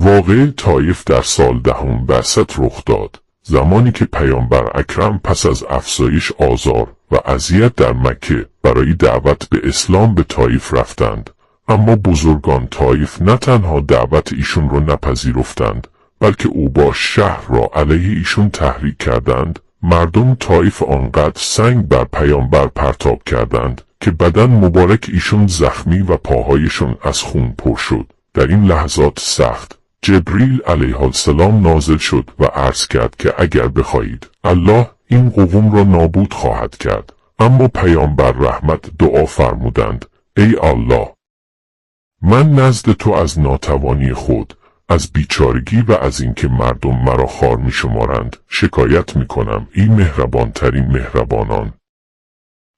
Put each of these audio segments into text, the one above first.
واقعه طایف در سال 10 بعثت رخ داد، زمانی که پیامبر اکرم پس از افزایش آزار و اذیت در مکه برای دعوت به اسلام به طایف رفتند، اما بزرگان طایف نه تنها دعوت ایشون را نپذیرفتند، بلکه اوباش شهر را علیه ایشون تحریک کردند. مردم طایف آنقدر سنگ بر پیامبر پرتاب کردند که بدن مبارک ایشون زخمی و پاهایشون از خون پر شد. در این لحظات سخت جبریل علیه السلام نازل شد و عرض کرد که اگر بخواهید الله این قوم را نابود خواهد کرد. اما پیامبر رحمت دعا فرمودند: ای الله، من نزد تو از ناتوانی خود، از بیچارگی و از اینکه مردم مرا خوار می شمارند شکایت می کنم. ای مهربانترین مهربانان،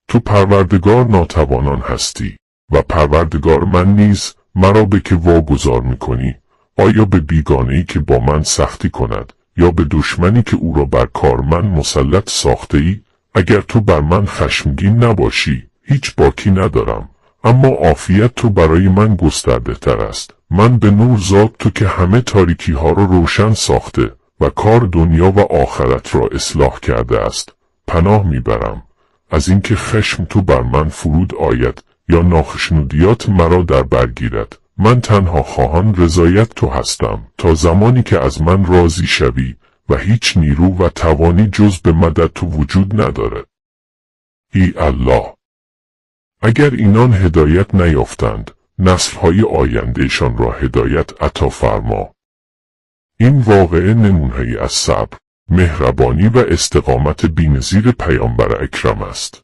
تو پروردگار ناتوانان هستی و پروردگار من نیز مرا به که واگذار می کنی؟ آیا به بیگانه‌ای که با من سختی کند یا به دشمنی که او را بر کار من مسلط ساخته ای؟ اگر تو بر من خشمگین نباشی هیچ باکی ندارم، اما عافیت تو برای من گسترده تر است. من به نور ذات تو که همه تاریکی ها را روشن ساخته و کار دنیا و آخرت را اصلاح کرده است پناه میبرم از اینکه خشم تو بر من فرود آید یا ناخشنودیات مرا در برگیرد. من تنها خواهان رضایت تو هستم تا زمانی که از من راضی شوی و هیچ نیرو و توانی جز به مدد تو وجود ندارد. ای الله، اگر اینان هدایت نیافتند نسل‌های آیندهشان را هدایت عطا فرما. این واقعه نمونه‌ای از صبر، مهربانی و استقامت بی‌نظیر پیامبر اکرم است.